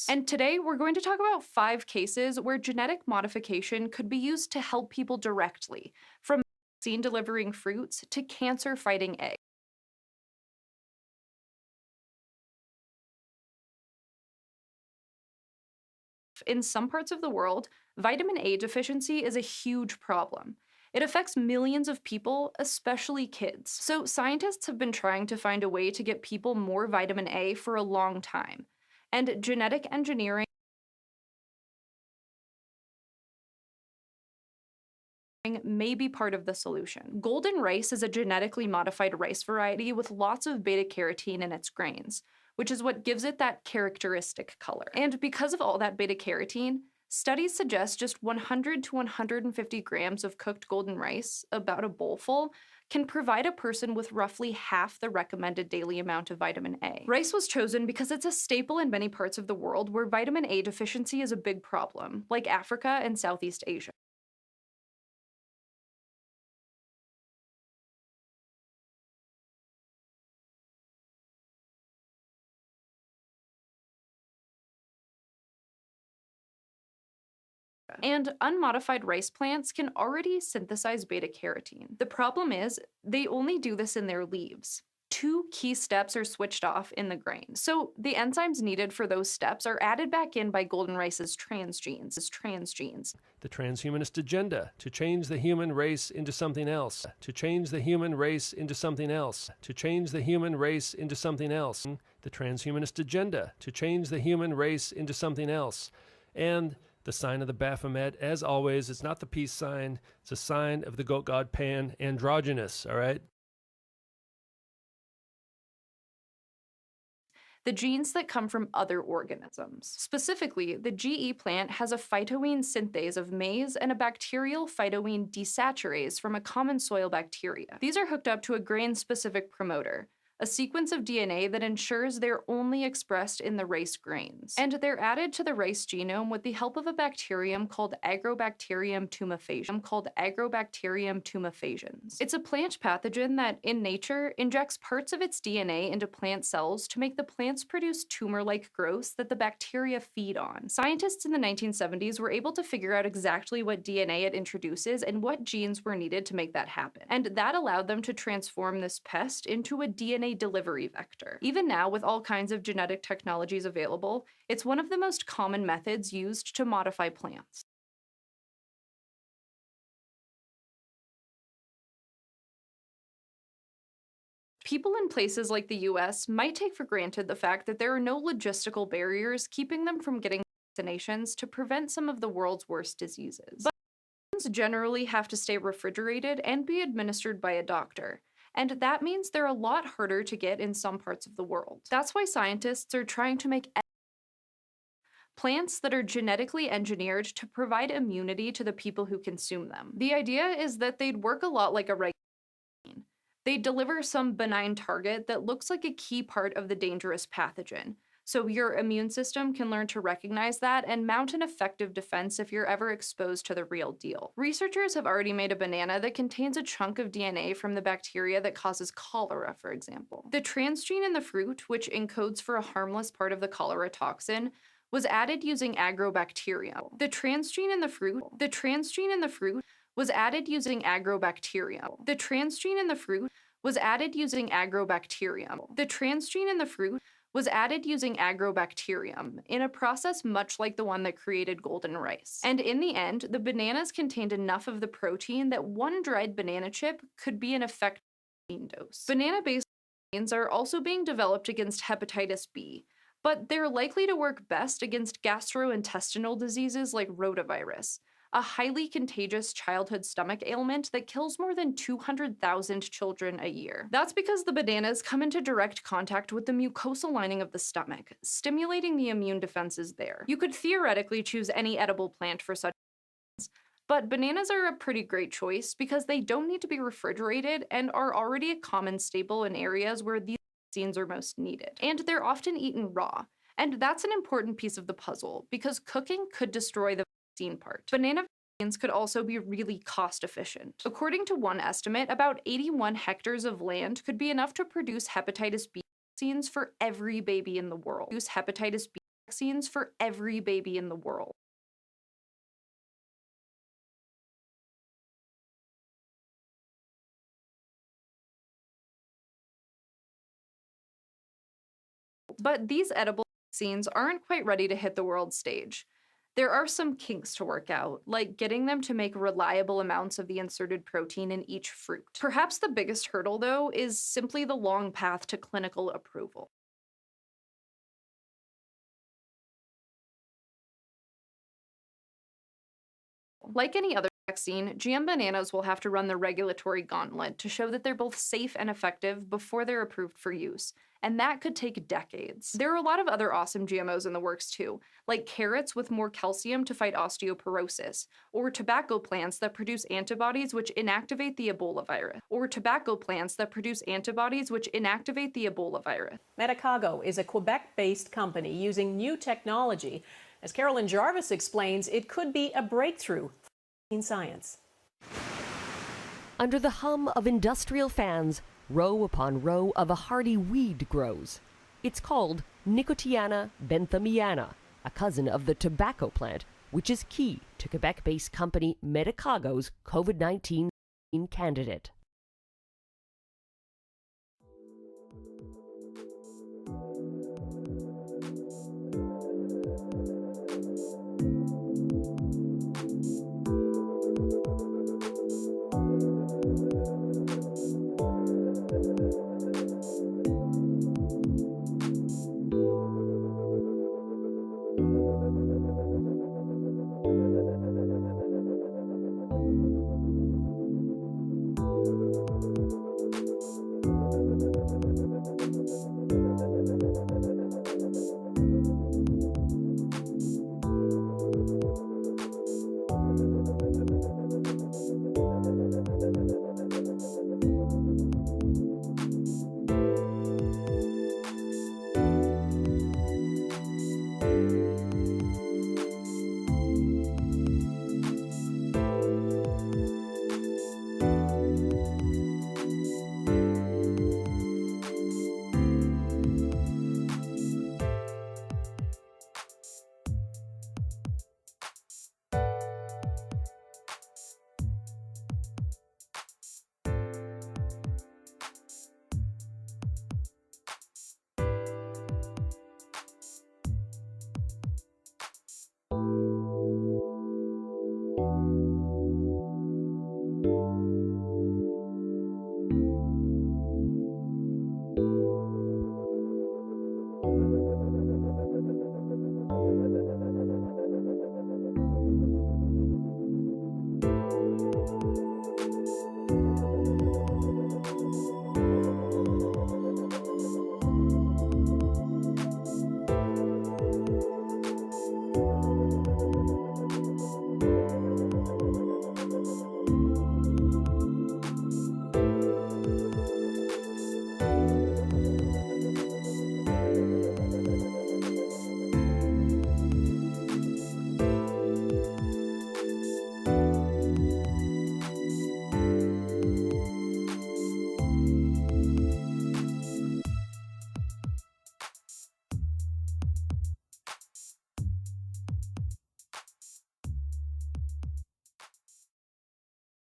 And today we're going to talk about 5 cases where genetic modification could be used to help people directly, from vaccine delivering fruits to cancer fighting eggs. In some parts of the world, vitamin A deficiency is a huge problem. It affects millions of people, especially kids. So, scientists have been trying to find a way to get people more vitamin A for a long time. And genetic engineering may be part of the solution. Golden rice is a genetically modified rice variety with lots of beta carotene in its grains, which is what gives it that characteristic color. And because of all that beta carotene, studies suggest just 100 to 150 grams of cooked golden rice, about a bowlful, can provide a person with roughly half the recommended daily amount of vitamin A. Rice was chosen because it's a staple in many parts of the world where vitamin A deficiency is a big problem, like Africa and Southeast Asia. And unmodified rice plants can already synthesize beta carotene. The problem is, they only do this in their leaves. 2 key steps are switched off in the grain. So the enzymes needed for those steps are added back in by golden rice's transgenes. The transhumanist agenda to change the human race into something else, to change the human race into something else, to change the human race into something else. The transhumanist agenda to change the human race into something else. And the sign of the Baphomet, as always, it's not the peace sign, it's a sign of the goat god Pan, androgynous, all right? The genes that come from other organisms. Specifically, the GE plant has a phytoene synthase of maize and a bacterial phytoene desaturase from a common soil bacteria. These are hooked up to a grain-specific promoter, a sequence of DNA that ensures they're only expressed in the rice grains. And they're added to the rice genome with the help of a bacterium called Agrobacterium tumefaciens. It's a plant pathogen that, in nature, injects parts of its DNA into plant cells to make the plants produce tumor-like growths that the bacteria feed on. Scientists in the 1970s were able to figure out exactly what DNA it introduces and what genes were needed to make that happen. And that allowed them to transform this pest into a DNA delivery vector. Even now, with all kinds of genetic technologies available, it's one of the most common methods used to modify plants. People in places like the US might take for granted the fact that there are no logistical barriers keeping them from getting vaccinations to prevent some of the world's worst diseases. But vaccines generally have to stay refrigerated and be administered by a doctor. And that means they're a lot harder to get in some parts of the world. That's why scientists are trying to make plants that are genetically engineered to provide immunity to the people who consume them. The idea is that they'd work a lot like a regular vaccine. They'd deliver some benign target that looks like a key part of the dangerous pathogen, so your immune system can learn to recognize that and mount an effective defense if you're ever exposed to the real deal. Researchers have already made a banana that contains a chunk of DNA from the bacteria that causes cholera, for example. The transgene in the fruit, which encodes for a harmless part of the cholera toxin, was added using Agrobacterium. The transgene in the fruit was added using Agrobacterium. The transgene in the fruit was added using Agrobacterium. The transgene in the fruit was added using Agrobacterium in a process much like the one that created golden rice. And in the end, the bananas contained enough of the protein that one dried banana chip could be an effective vaccine dose. Banana-based vaccines are also being developed against hepatitis B, but they're likely to work best against gastrointestinal diseases like rotavirus, a highly contagious childhood stomach ailment that kills more than 200,000 children a year. That's because the bananas come into direct contact with the mucosal lining of the stomach, stimulating the immune defenses there. You could theoretically choose any edible plant for such reasons, but bananas are a pretty great choice because they don't need to be refrigerated and are already a common staple in areas where these vaccines are most needed. And they're often eaten raw. And that's an important piece of the puzzle, because cooking could destroy the vaccine part. Banana vaccines could also be really cost efficient. According to one estimate, about 81 hectares of land could be enough to produce hepatitis B vaccines for every baby in the world. Use hepatitis B vaccines for every baby in the world. But these edible vaccines aren't quite ready to hit the world stage. There are some kinks to work out, like getting them to make reliable amounts of the inserted protein in each fruit. Perhaps the biggest hurdle, though, is simply the long path to clinical approval. Like any other vaccine, GM bananas will have to run the regulatory gauntlet to show that they're both safe and effective before they're approved for use, and that could take decades. There are a lot of other awesome GMOs in the works too, like carrots with more calcium to fight osteoporosis, or tobacco plants that produce antibodies which inactivate the Ebola virus, Medicago is a Quebec-based company using new technology. As Carolyn Jarvis explains, it could be a breakthrough in science. Under the hum of industrial fans, row upon row of a hardy weed grows. It's called Nicotiana benthamiana, a cousin of the tobacco plant, which is key to Quebec-based company Medicago's COVID-19 candidate.